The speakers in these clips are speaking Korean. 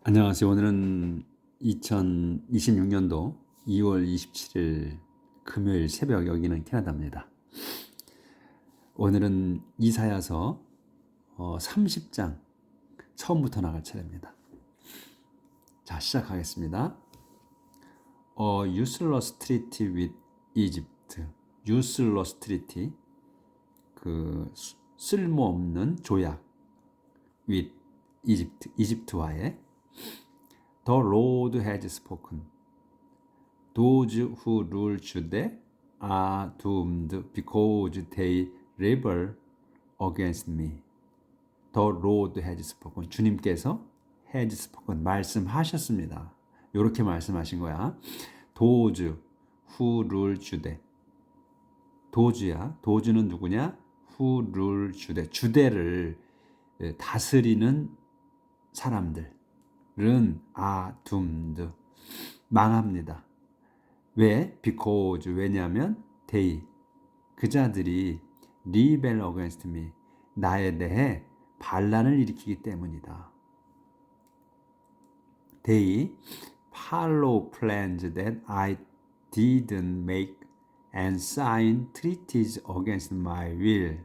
안녕하세요. 오늘은 2026년도 2월 27일 금요일 새벽, 여기는 캐나다입니다. 오늘은 이사야서 30장 처음부터 나갈 차례입니다. 자, 시작하겠습니다. useless treaty with Egypt. useless treaty, 그 쓸모없는 조약 with Egypt, 이집트와의. The Lord has spoken. Those who rule Judah are doomed because they rebel against me. The Lord has spoken. 주님께서 has spoken. 말씀하셨습니다. 이렇게 말씀하신 거야. Those who rule Judah. 도주야. 도주는 누구냐? Who rule Judah. 주대를 다스리는 사람들. 은 doomed, 망합니다. 왜? Because, 왜냐하면 they, 그자들이 rebel against me, 나에 대해 반란을 일으키기 때문이다. They follow plans that I didn't make and sign treaties against my will,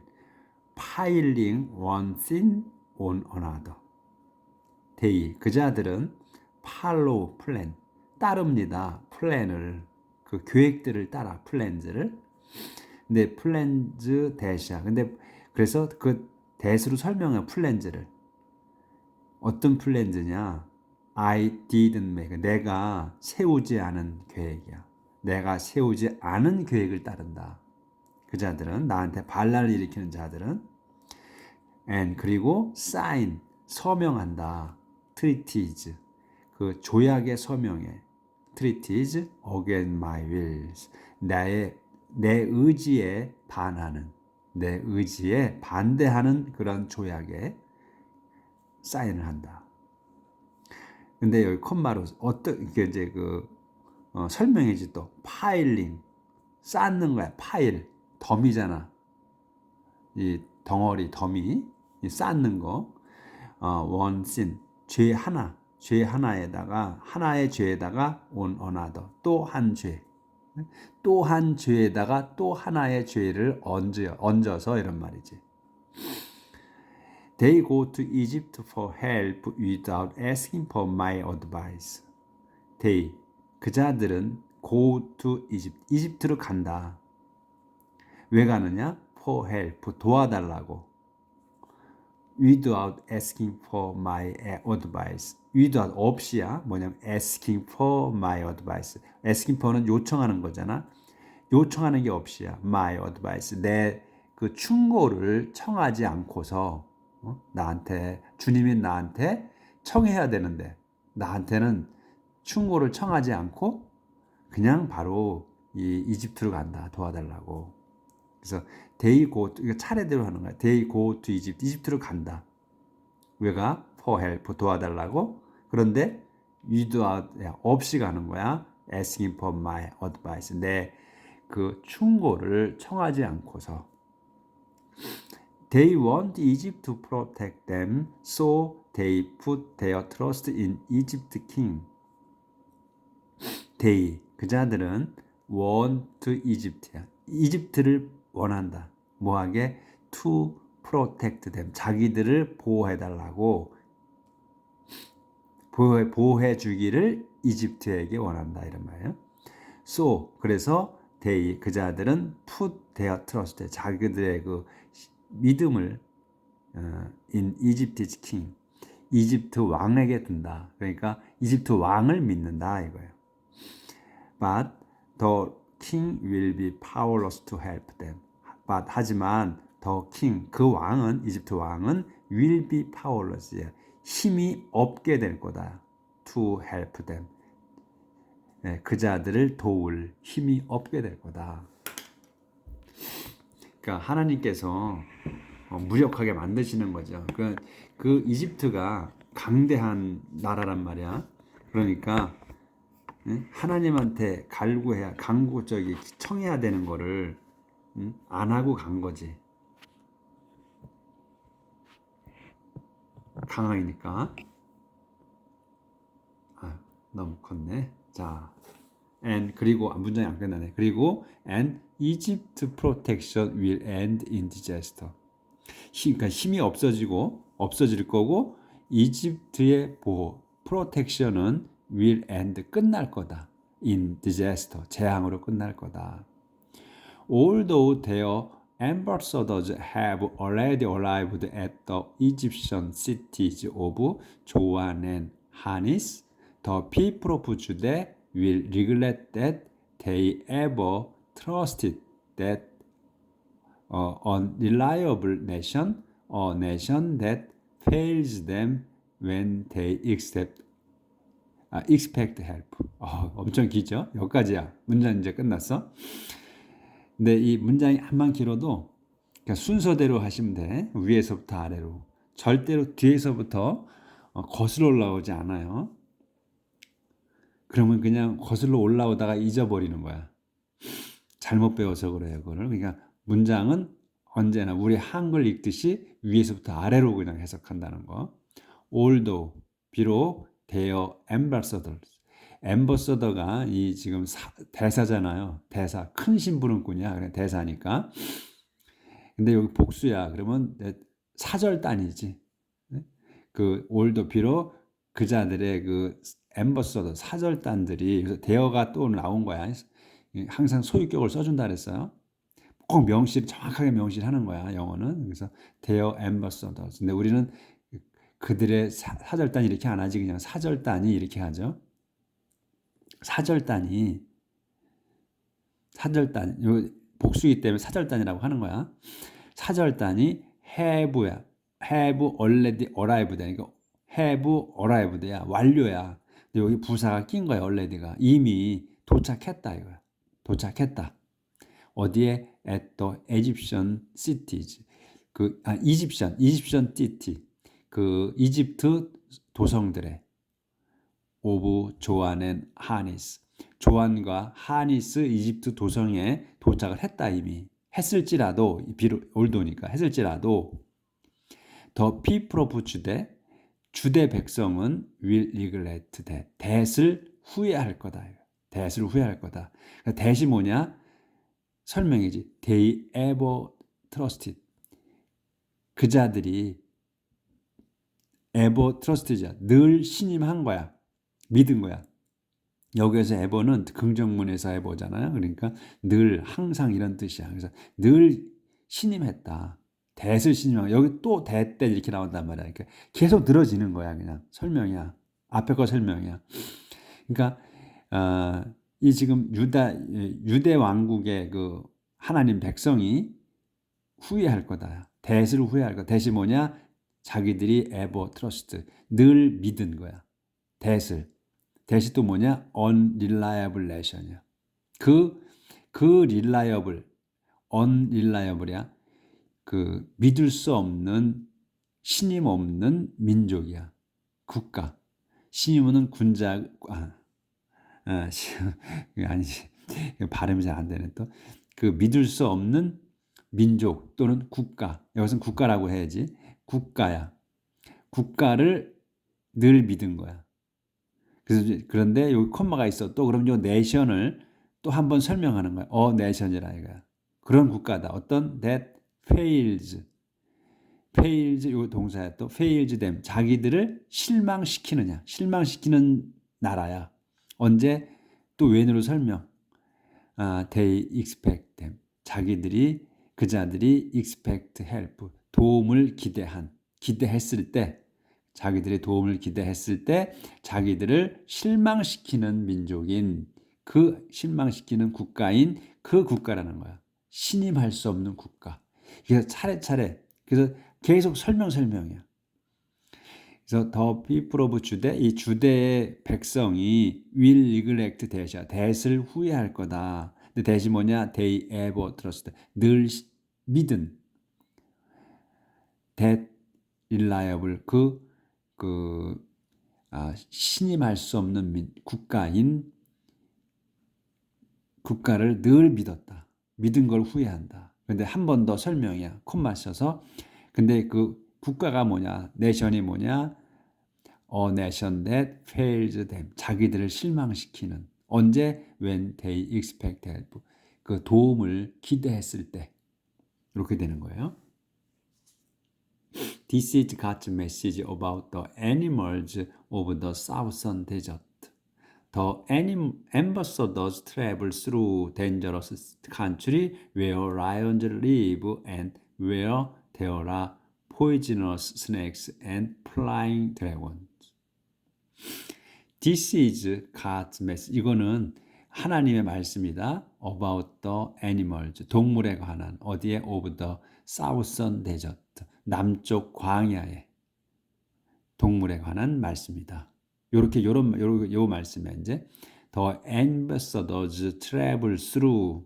piling one thing on another. they, 그자들은 follow plan, 따릅니다. 플랜을, 그 계획들을 따라, 플랜즈를. 근데 플랜즈 대샤. 근데 그래서 그 대수로 설명해, 플랜즈를. 어떤 플랜즈냐? I didn't make, 내가 세우지 않은 계획이야. 내가 세우지 않은 계획을 따른다. 그자들은, 나한테 반란을 일으키는 자들은. and, 그리고 sign, 서명한다. treaties, 그 조약의 서명에, treaties against my wills, 내 의지에 반하는, 내 의지에 반대하는 그런 조약에 사인을 한다. 근데 여기 콤마로 어떻게 이제 설명해지 또 파일링, 쌓는 거야. 파일, 덤이잖아. 이 덩어리, 덤이, 이 쌓는 거. 원신, 죄 하나에다가, 하나의 죄에다가 on another, 또 한 죄, 또 한 죄에다가 또 하나의 죄를 얹어서 이런 말이지. They go to Egypt for help without asking for my advice. They, 그자들은 go to Egypt, 이집트로 간다. 왜 가느냐? For help, 도와달라고. without asking for my advice. without, 없이야. 뭐냐면 asking for my advice. asking for는 요청하는 거잖아. 요청하는 게 없이야. my advice. 내 그 충고를 청하지 않고서 나한테, 주님이 나한테 청해야 되는데 나한테는 충고를 청하지 않고 그냥 바로 이 이집트로 간다. 도와달라고. 그래서 they go to, 이거 차례대로 하는 거야. they go to Egypt, 이집트로 간다. 왜가? for help, 도와달라고. 그런데 without, 없이 가는 거야. asking for my advice, 내 그 충고를 청하지 않고서. They want Egypt to protect them, so they put their trust in Egypt king. they, 그자들은 want Egypt야. 이집트를 원한다. 뭐하게? to protect them, 자기들을 보호해달라고, 보호해 주기를 이집트에게 원한다, 이런 말이에요. So, 그래서 they, 그자들은 put their trust, 자기들의 그 믿음을 in Egypt's king, 이집트 왕에게 둔다. 그러니까 이집트 왕을 믿는다, 이거예요. But the king will be powerless to help them. But, 하지만 the king, 그 왕은, 이집트 왕은 will be powerless, 힘이 없게 될 거다. to help them, 그자들을 도울 힘이 없게 될 거다. 그러니까 하나님께서 무력하게 만드시는 거죠. 그 이집트가 강대한 나라란 말이야. 그러니까 하나님한테 청해야 되는 거를 안 하고 간 거지. 강하니까. 너무 컸네. 자, and 그리고 문장이 안 끝나네. 그리고 and Egypt protection will end in disaster. 그러니까 힘이 없어질 거고 이집트의 보호 protection은 will end 끝날 거다. in disaster 재앙으로 끝날 거다. Although their ambassadors have already arrived at the Egyptian cities of Joan and Hanis, the people of Judah will regret that they ever trusted that unreliable nation, a nation that fails them when they expect help. 엄청 길죠? 여기까지야. 문장 이제 끝났어. 근데 이 문장이 한만 길어도 그러니까 순서대로 하시면 돼. 위에서부터 아래로. 절대로 뒤에서부터 거슬러 올라오지 않아요. 그러면 그냥 거슬러 올라오다가 잊어버리는 거야. 잘못 배워서 그래요, 그거를. 그러니까 문장은 언제나 우리 한글 읽듯이 위에서부터 아래로 그냥 해석한다는 거. Although, 비록 their ambassadors. 엠버서더가 이 지금 대사잖아요. 대사. 큰 심부름꾼이야. 그래, 대사니까. 근데 여기 복수야. 그러면 사절단이지. 그 올도 비록 그자들의 그 엠버서더 사절단들이 그래서 대어가 또 나온 거야. 항상 소유격을 써준다 그랬어요. 꼭 정확하게 명시하는 거야. 영어는. 그래서 대어 엠버서더. 근데 우리는 그들의 사절단이 이렇게 안 하지. 그냥 사절단이 이렇게 하죠. 사절단이 복수이기 때문에 사절단이라고 하는 거야. 사절단이 have야. have already arrived. 그러니까 have arrived야. 완료야. 근데 여기 부사가 낀 거야. already가. 이미 도착했다 이거야. 도착했다. 어디에? at the Egyptian cities. Egyptian city. 그 이집트 도성들에 오브 조안 앤 하니스. 조안과 하니스 이집트 도성에 도착을 했다 이미. 했을지라도 비록 올도니까 했을지라도 the people of Judah 주대 백성은 will regret that. that을 후회할 거다. that을 후회할 거다. 그러니까 that이 뭐냐? 설명이지. they ever trusted. 그자들이 ever trusted야. 늘 신임한 거야. 믿은 거야. 여기에서 ever는 긍정문에서 ever잖아요. 그러니까 늘, 항상 이런 뜻이야. 그래서 늘 신임했다. that을 신임한 거야. 여기 또 that 이렇게 나온단 말이야. 그러니까 계속 늘어지는 거야. 그냥 설명이야. 앞에 거 설명이야. 그러니까 이 지금 유대 왕국의 그 하나님 백성이 후회할 거다. that을 후회할 거다. that이 뭐냐? 자기들이 ever trust. 늘 믿은 거야. that을. that이 또 뭐냐? unreliable nation이야. unreliable이야. 그 믿을 수 없는 신임 없는 민족이야. 국가. 신임은 군자 아니지. 발음이 잘 안 되네 또. 그 믿을 수 없는 민족 또는 국가. 여기서는 국가라고 해야지. 국가야. 국가를 늘 믿은 거야. 그런데 여기 콤마가 있어. 또 그럼 요 내션을 또 한 번 설명하는 거야. 내션이라 이거야. 그런 국가다. 어떤 that fails 요 동사야. 또 fails them. 자기들을 실망시키는 나라야. 언제? 또 웬으로 설명. they expect them. 그자들이 expect help. 도움을 기대했을 때 자기들의 도움을 기대했을 때 자기들을 실망시키는 민족인 실망시키는 국가인 그 국가라는 거야. 신임할 수 없는 국가. 그래서 차례차례 그래서 계속 설명이야. 그래서 the people of Judah 이 주대의 백성이 will neglect that이야. that을 후회할 거다. 근데 that이 뭐냐? they ever trust. 늘 믿은 that reliable 신임할 수 없는 국가를 늘 믿었다. 믿은 걸 후회한다. 근데 한 번 더 설명이야. 콤마 써서. 근데 그 국가가 뭐냐? 내션이 뭐냐? A nation that fails them. 자기들을 실망시키는. 언제? When they expect help. 그 도움을 기대했을 때. 이렇게 되는 거예요. This is God's message about the animals of the southern desert. The ambassadors travel through dangerous country where lions live and where there are poisonous snakes and flying dragons. This is God's message. 이거는 하나님의 말씀이다. About the animals. 동물에 관한. 어디에? Of the southern desert. 남쪽 광야의 동물에 관한 말씀이다. 요 말씀에 이제 The ambassadors travel through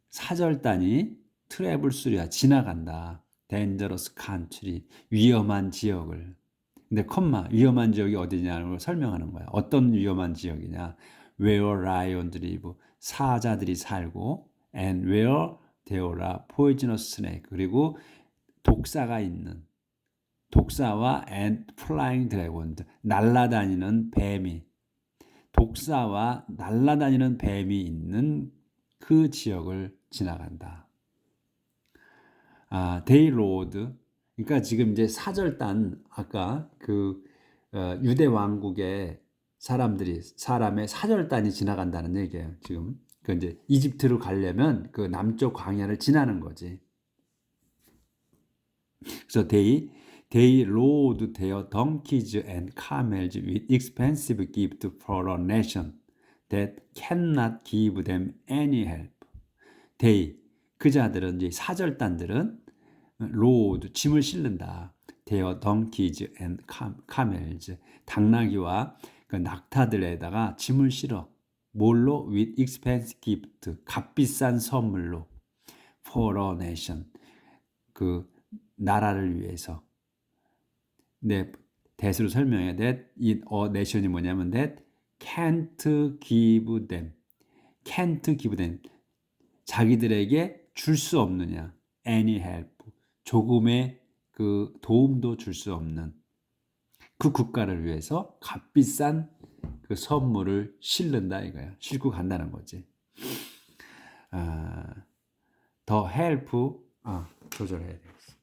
사절단이 travel through야 지나간다. Dangerous country 위험한 지역을. 근데 위험한 지역이 어디냐는 걸 설명하는 거야. 어떤 위험한 지역이냐? Where lions live 사자들이 살고 and where there are poisonous snake 그리고 독사가 있는 독사와 and flying dragon 날아다니는 뱀이 독사와 날아다니는 뱀이 있는 그 지역을 지나간다. They rode 그러니까 지금 이제 사절단 아까 유대 왕국의 사람의 사절단이 지나간다는 얘기예요. 지금 그 이제 이집트로 가려면 그 남쪽 광야를 지나는 거지. 그래서 they rode their donkeys and camels with expensive gifts for a nation that cannot give them any help. 그 자들은 이제 사절단들은 rode 짐을 실는다. their donkeys and camels 당나귀와 그 낙타들에다가 짐을 실어. 뭘로? with expensive gift 값비싼 선물로 for a nation 그 나라를 위해서. 네, 대수로 설명해. that a nation이 뭐냐면 that can't give them. 자기들에게 줄 수 없느냐. any help. 조금의 그 도움도 줄 수 없는 그 국가를 위해서 값비싼 그 선물을 실는다 이거야. 싣고 간다는 거지. 더 help 조절해야 되겠어.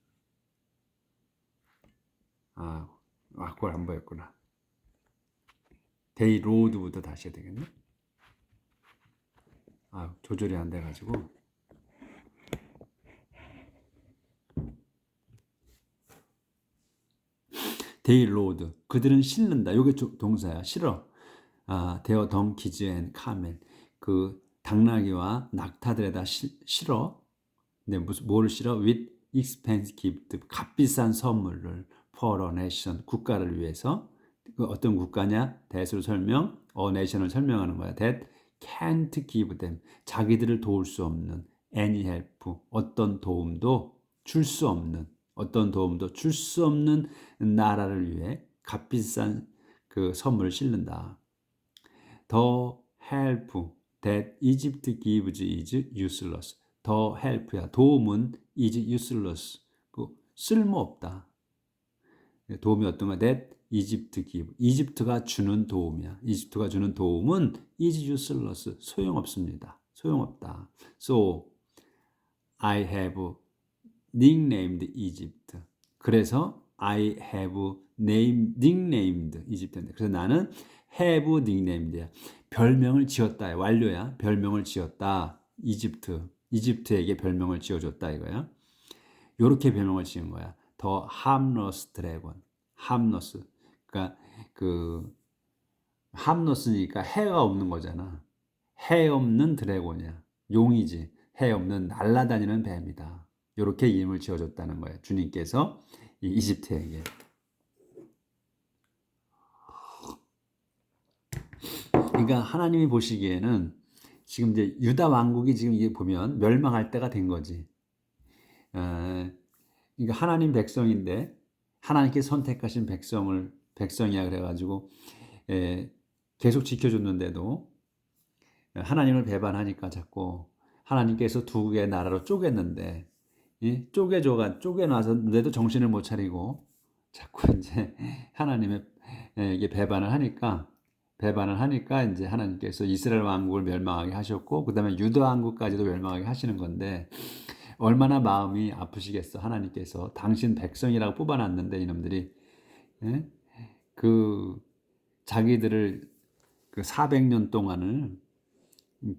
그걸 안 보였구나. 데이 로드부터 다시 해야 되겠네. 조절이 안 돼가지고. 데이 로드 그들은 실는다. 요게 동사야. 실어. 데어 덩키즈 앤 카멜 그 당나귀와 낙타들에다 실어. 근데 뭐를 실어? with expensive gift 값비싼 선물을 for a nation 국가를 위해서. 그 어떤 국가냐? that으로 설명. a nation을 설명하는 거야. that can't give them 자기들을 도울 수 없는 any help 어떤 도움도 줄 수 없는 나라를 위해 값비싼 그 선물을 실는다. The help that Egypt gives is useless. The help야 도움은 is useless. 쓸모없다. 도움이 어떤 거? That Egypt give. 이집트가 주는 도움이야. 이집트가 주는 도움은 is useless. 소용없습니다. 소용없다. So I have nicknamed Egypt. 그래서 I have nicknamed Egypt. 그래서 나는 have nicknamed야. 별명을 지었다. 완료야. 별명을 지었다. 이집트에게 별명을 지어줬다 이거야. 요렇게 별명을 지은 거야. The harmless dragon. harmless. 그러니까 harmless니까 해가 없는 거잖아. 해 없는 드래곤이야. 용이지. 해 없는 날아다니는 뱀이다. 이렇게 이름을 지어줬다는 거예요. 주님께서 이집트에게. 그러니까 하나님이 보시기에는 지금 이제 유다 왕국이 지금 이게 보면 멸망할 때가 된 거지. 그러니까 하나님 백성인데 하나님께 선택하신 백성이야 그래가지고 계속 지켜줬는데도 하나님을 배반하니까 자꾸 하나님께서 두 개의 나라로 쪼갰는데 쪼개놔서인데도 정신을 못 차리고 자꾸 이제 하나님의 이게 배반을 하니까 이제 하나님께서 이스라엘 왕국을 멸망하게 하셨고 그다음에 유다 왕국까지도 멸망하게 하시는 건데 얼마나 마음이 아프시겠어. 하나님께서 당신 백성이라고 뽑아놨는데 이놈들이 예? 그 자기들을 그 400년 동안을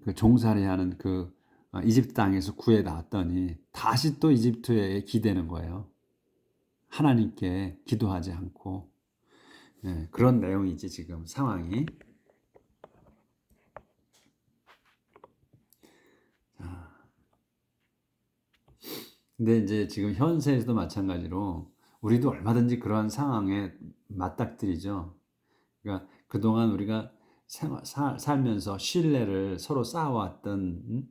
그 종살이하는 그 이집트 땅에서 구해 놨더니 다시 또 이집트에 기대는 거예요. 하나님께 기도하지 않고 그런 내용이지 지금 상황이. 근데 이제 지금 현세에서도 마찬가지로 우리도 얼마든지 그러한 상황에 맞닥뜨리죠. 그러니까 그동안 우리가 살면서 신뢰를 서로 쌓아왔던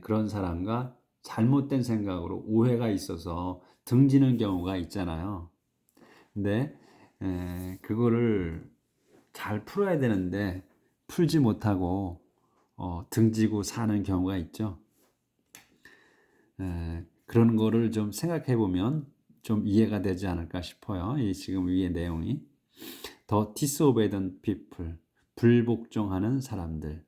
그런 사람과 잘못된 생각으로 오해가 있어서 등지는 경우가 있잖아요. 근데 그거를 잘 풀어야 되는데 풀지 못하고 등지고 사는 경우가 있죠. 그런 거를 좀 생각해 보면 좀 이해가 되지 않을까 싶어요. 이 지금 위의 내용이. The disobedient people, 불복종하는 사람들.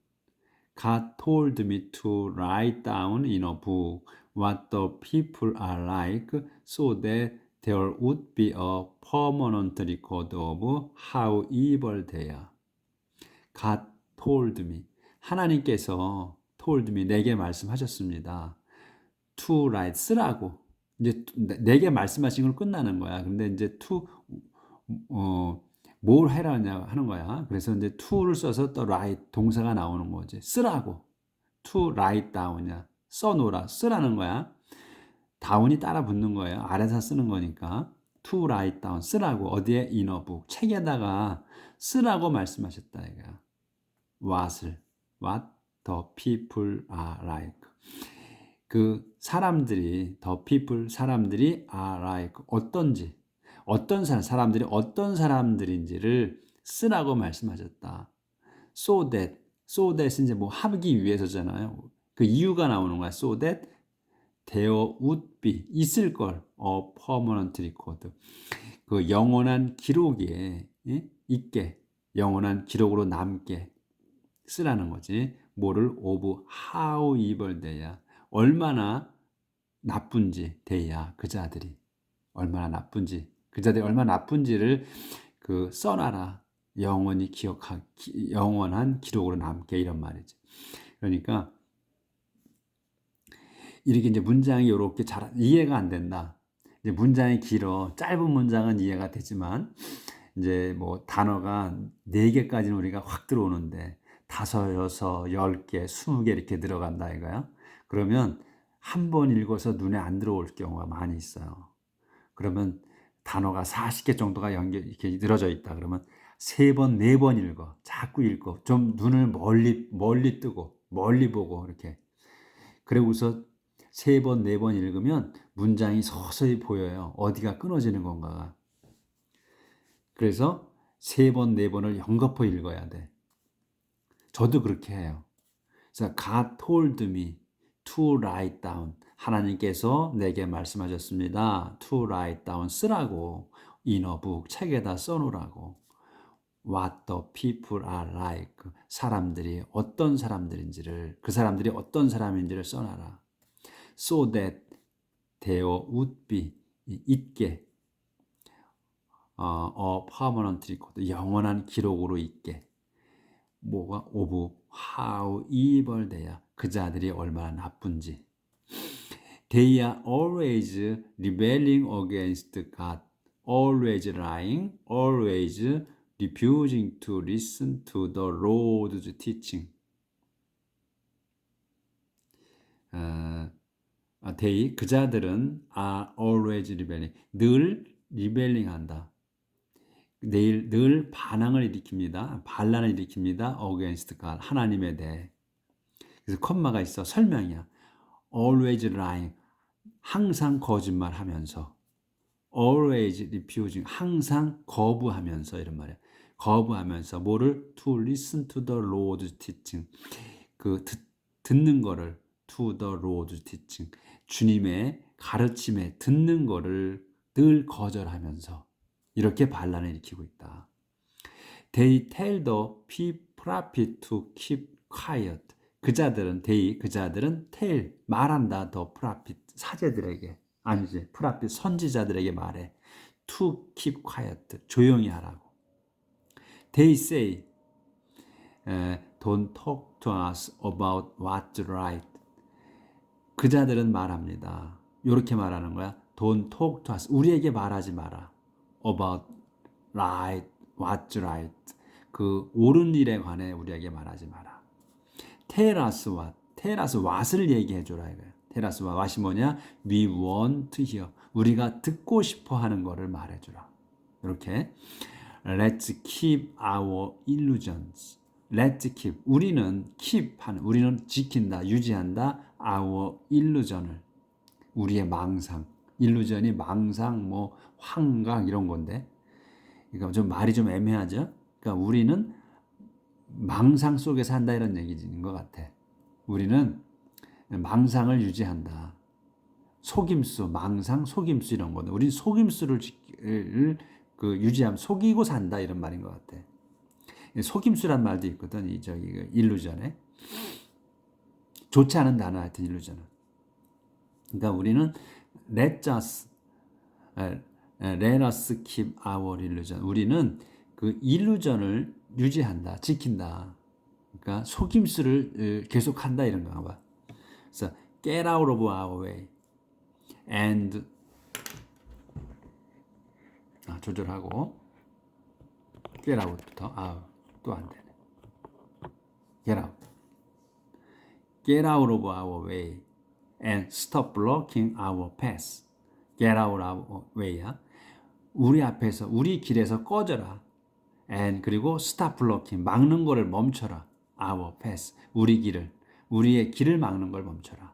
God told me to write down in a book what the people are like so that there would be a permanent record of how evil they are. God told me. 하나님께서 told me, 내게 말씀하셨습니다. to write, 쓰라고. 이제 내게 말씀하신 걸 끝나는 거야. 근데 이제 to, 뭘 해라냐 하는 거야. 그래서 이제 to를 써서 또 write, 동사가 나오는 거지. 쓰라고. to write down이야. 써놓으라. 쓰라는 거야. down이 따라 붙는 거예요. 아래서 쓰는 거니까. to write down. 쓰라고. 어디에? in a book. 책에다가 쓰라고 말씀하셨다. 이거야. what을. what the people are like. 그 사람들이 the people 사람들이 are like 어떤지 어떤 사람들이 어떤 사람들인지를 쓰라고 말씀하셨다. So that 이제 뭐 하기 위해서잖아요. 그 이유가 나오는 거야. So that there would be 있을 걸 a permanent record 그 영원한 기록에 있게 영원한 기록으로 남게 쓰라는 거지. 뭐를 of how evil they야. 얼마나 나쁜지 대야 그 자들이 얼마나 나쁜지 그 자들이 얼마나 나쁜지를 그 써놔라. 영원히 영원한 기록으로 남게 이런 말이지. 그러니까 이렇게 이제 문장이 이렇게 잘 이해가 안 된다. 이제 문장이 길어. 짧은 문장은 이해가 되지만 이제 뭐 단어가 4개까지는 우리가 확 들어오는데 5, 6, 10개, 20개 이렇게 들어간다 이거야. 그러면 한 번 읽어서 눈에 안 들어올 경우가 많이 있어요. 그러면 단어가 40개 정도가 이렇게 늘어져 있다. 그러면 3번, 4번 읽어. 자꾸 읽어. 좀 눈을 멀리 뜨고, 멀리 보고, 이렇게. 그리고서 3번, 4번 읽으면 문장이 서서히 보여요. 어디가 끊어지는 건가가. 그래서 3번, 4번을 연거푸 읽어야 돼. 저도 그렇게 해요. 그래서 God told me to write down. 하나님께서 내게 말씀하셨습니다. To write down, 쓰라고. In a book, 책에다 써놓으라고. What the people are like. 사람들이 어떤 사람들인지를, 그 사람들이 어떤 사람인지를 써놔라. So that there would be, 있게, a permanent record, 영원한 기록으로 있게. 뭐가? Of how evil they are. 그 자들이 얼마나 나쁜지. They are always rebelling against God, always lying, always refusing to listen to the Lord's teaching. They, 그 자들은 are always rebelling, 늘 rebelling 한다. 늘 반항을 일으킵니다. 반란을 일으킵니다. against God, 하나님에 대해. 그래서 콤마가 있어. 설명이야. always lying, 항상 거짓말하면서. always refusing, 항상 거부하면서 이런 말이야. 거부하면서 뭐를? to listen to the Lord's teaching. 그 듣는 거를 to the Lord's teaching. 주님의 가르침에 듣는 거를 늘 거절하면서 이렇게 반란을 일으키고 있다. They tell the prophet to keep quiet. 그자들은 tell 말한다 the prophet 사제들에게 아니지 prophet 선지자들에게 말해 to keep quiet 조용히 하라고. They say don't talk to us about what's right. 그자들은 말합니다. 이렇게 말하는 거야. Don't talk to us. 우리에게 말하지 마라. About right, what's right. 그 옳은 일에 관해 우리에게 말하지 마라. Tell us what. Tell us what을 얘기해 줘라 이거야. Tell us what. what이 뭐냐? We want to hear. 우리가 듣고 싶어 하는 거를 말해 주라. 이렇게 Let's keep our illusions. Let's keep. 우리는 우리는 지킨다, 유지한다. Our illusion을. 우리의 망상. illusion이 망상, 뭐 환각 이런 건데. 그러니까 좀 말이 좀 애매하죠. 그러니까 우리는 망상 속에 산다 이런 얘기인 것 같아. 우리는 망상을 유지한다. 속임수, 망상, 속임수 이런 건데. 우리는 속임수를 유지하면 속이고 산다 이런 말인 것 같아. 속임수란 말도 있거든. 일루전에 좋지 않은 단어 하여튼 일루전은. 그러니까 우리는 let us keep our illusion. 우리는 그 일루전을 유지한다, 지킨다. 그러니까 속임수를 계속한다 이런 건가 봐. 그래서 get out of our way and 조절하고 get out부터 또 안 되네. get out of our way and stop blocking our path. get out of our way야. 우리 길에서 꺼져라. and 그리고 stop blocking 막는 거를 멈춰라. our path 우리의 길을 막는 걸 멈춰라.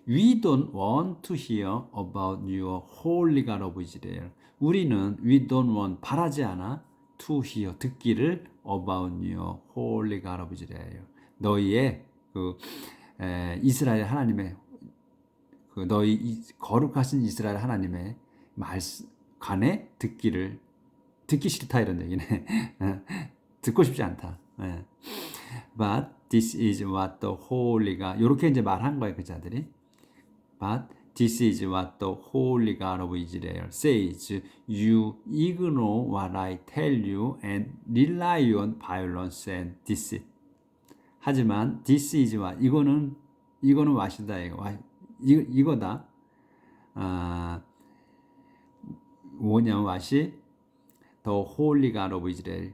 We don't want to hear about your holy God of Israel. 우리는 we don't want 바라지 않아 to hear 듣기를 about your holy God of Israel. 너희의 이스라엘 하나님의 너희 거룩하신 이스라엘 하나님의 관에 듣기 싫다 이런 얘기네. 듣고 싶지 않다. But this is what the holy God 이렇게 이제 말한 거예요 그자들이. But this is what the holy God of Israel says. You ignore what I tell you and rely on violence and deceit. 하지만 this is what 이거는 what이다 이거다. 뭐냐면 what이 the holy God of Israel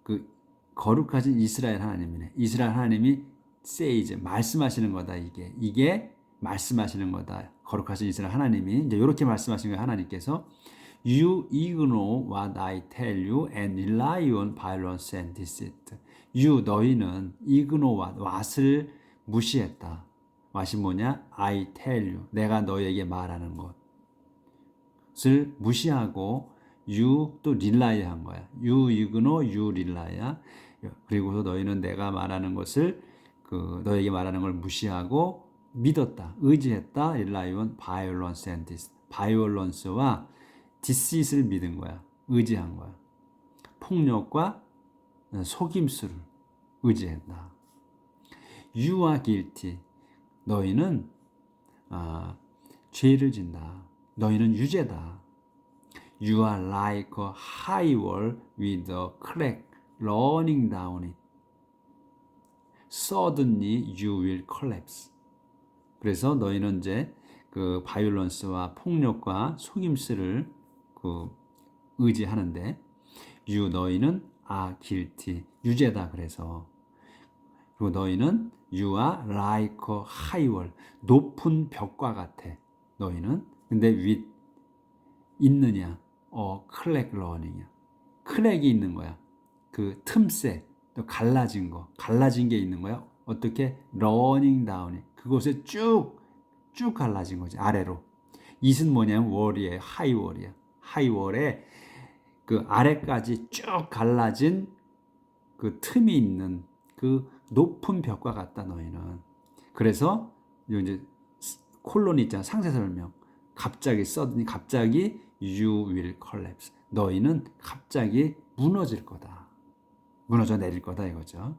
그 거룩하신 이스라엘 하나님이네. 이스라엘 하나님이 says 말씀하시는 거다 이게 말씀하시는 거다. 거룩하신 이스라엘 하나님이 이제 이렇게 말씀하신 거예요. 하나님께서 You ignore what I tell you and rely on violence and deceit. 너희는 ignore what을 무시했다. what이 뭐냐? I tell you. 내가 너희에게 말하는 것을 무시하고 you 또 rely 한 거야. You ignore, you rely야. 그리고서 너희는 내가 말하는 것을 너희에게 말하는 걸 무시하고 믿었다, 의지했다. rely on violence and deceit. violence와 deceit을 믿은 거야. 의지한 거야. 폭력과 속임수를 의지했다. You are guilty. 너희는 죄를 진다. 너희는 유죄다. You are like a high wall with a crack running down it. Suddenly you will collapse. 그래서 너희는 이제 그 바이올런스와 폭력과 속임수를 의지하는데 너희는 are guilty. 유죄다 그래서. 그리고 너희는 you are like a high wall. 높은 벽과 같아. 너희는. 근데 with 있느냐? crack running이야. 크랙이 있는 거야. 그 틈새, 또 갈라진 게 있는 거야. 어떻게? running down. 그곳에 쭉 갈라진 거지. 아래로. it은 뭐냐면 wall이에요. high wall이야. high wall에 그 아래까지 쭉 갈라진 그 틈이 있는 그 높은 벽과 같다 너희는. 그래서 이제 콜론이 있잖아. 상세 설명. 갑자기 you will collapse. 너희는 갑자기 무너질 거다. 무너져 내릴 거다 이거죠.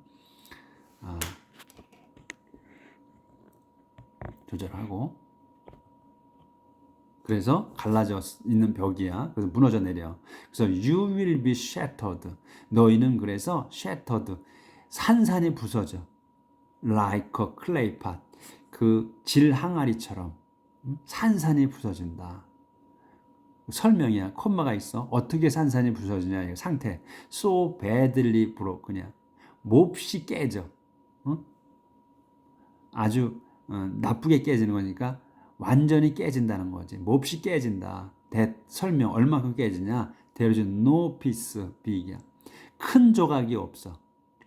조절하고. 그래서 갈라져 있는 벽이야. 그래서 무너져 내려. 그래서 you will be shattered. 너희는 그래서 shattered. 산산이 부서져. like a clay pot. 그 질 항아리처럼 산산이 부서진다. 설명이야. 콤마가 있어. 어떻게 산산이 부서지냐. 이 상태. so badly broken이야. 몹시 깨져. 아주 나쁘게 깨지는 거니까 완전히 깨진다는 거지. 몹시 깨진다. 설명 얼마큼 깨지냐? There is no piece big이야. 큰 조각이 없어.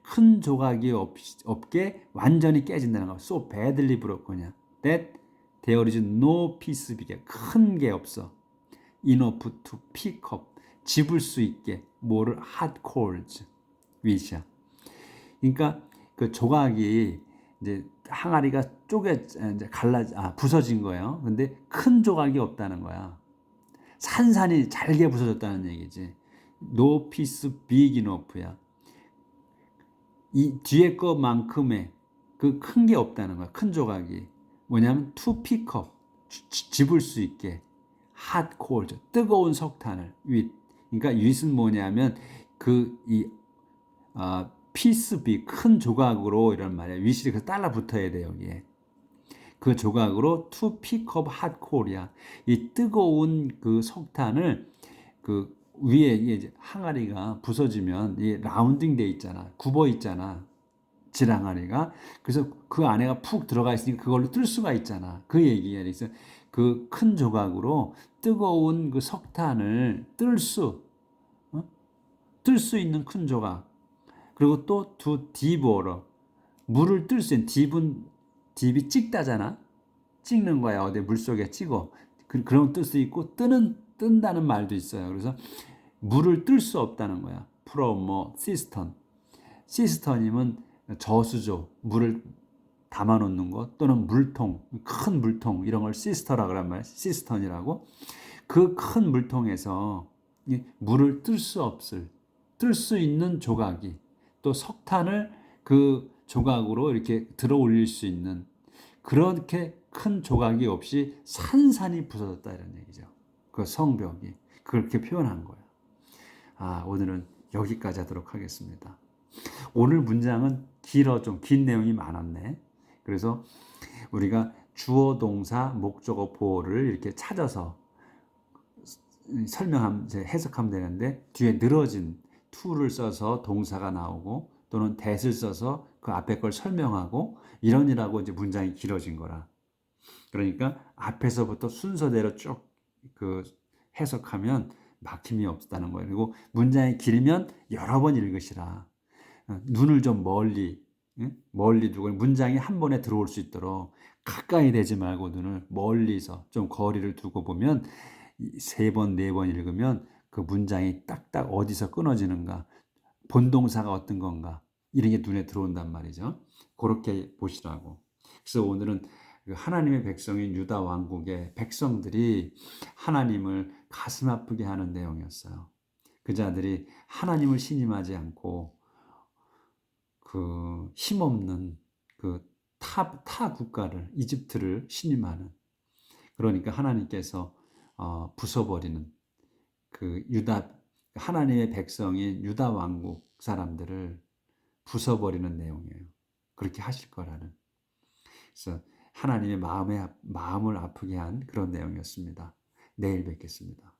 큰 조각이 없게 완전히 깨진다는 거. So badly broken이야. That there is no piece big이야. 큰 게 없어. Enough to pick up. 집을 수 있게. 뭐를 hot coals. 위치야. 그러니까 그 조각이 이제 항아리가 이제 부서진 거예요. 근데 큰 조각이 없다는 거야. 산산이 잘게 부서졌다는 얘기지. No piece big enough야. 이 뒤에 거만큼의 그 큰 게 없다는 거야. 큰 조각이. 뭐냐면 to pick up. 집을 수 있게. hot coals. 뜨거운 석탄을. with. 그러니까 with은 뭐냐면 피스 비 큰 조각으로 이런 말이야. 위실이 그 달라 붙어야 돼 여기에. 그 조각으로 to pick up hot coal이야. 이 뜨거운 그 석탄을 그 위에 이제 항아리가 부서지면 이 라운딩 돼 있잖아. 굽어 있잖아. 질 항아리가. 그래서 그 안에가 푹 들어가 있으니까 그걸로 뜰 수가 있잖아. 그 얘기야. 그래서 그 큰 조각으로 뜨거운 그 석탄을 뜰 수 있는 큰 조각. 그리고 또 to devour. 물을 뜰 수 있는 딥이 찍다잖아. 찍는 거야. 어디 물속에 찍어. 그럼 뜰 수 있고 뜬다는 말도 있어요. 그래서 물을 뜰 수 없다는 거야. from cistern. 시스턴이면 저수조, 물을 담아 놓는 것 또는 물통, 큰 물통 이런 걸 시스터라 그란 말이야. 시스턴이라고. 그 큰 물통에서 물을 뜰 수 있는 조각이 또 석탄을 그 조각으로 이렇게 들어 올릴 수 있는 그렇게 큰 조각이 없이 산산이 부서졌다 이런 얘기죠. 그 성벽이 그렇게 표현한 거예요. 오늘은 여기까지 하도록 하겠습니다. 오늘 문장은 길어 좀 긴 내용이 많았네. 그래서 우리가 주어 동사 목적어 보어를 이렇게 찾아서 해석하면 되는데 뒤에 늘어진 to를 써서 동사가 나오고 또는 that을 써서 그 앞에 걸 설명하고 이러니라고 이제 문장이 길어진 거라. 그러니까 앞에서부터 순서대로 쭉 그 해석하면 막힘이 없다는 거예요. 그리고 문장이 길면 여러 번 읽으시라. 눈을 좀 멀리 두고 문장이 한 번에 들어올 수 있도록 가까이 대지 말고 눈을 멀리서 좀 거리를 두고 보면 3번, 4번 읽으면 그 문장이 딱딱 어디서 끊어지는가, 본동사가 어떤 건가 이런 게 눈에 들어온단 말이죠. 그렇게 보시라고. 그래서 오늘은 하나님의 백성인 유다 왕국의 백성들이 하나님을 가슴 아프게 하는 내용이었어요. 그 자들이 하나님을 신임하지 않고 그 힘없는 그 타 국가를 이집트를 신임하는, 그러니까 하나님께서 부숴버리는 그 하나님의 백성인 유다 왕국 사람들을 부숴버리는 내용이에요. 그렇게 하실 거라는. 그래서 하나님의 마음을 아프게 한 그런 내용이었습니다. 내일 뵙겠습니다.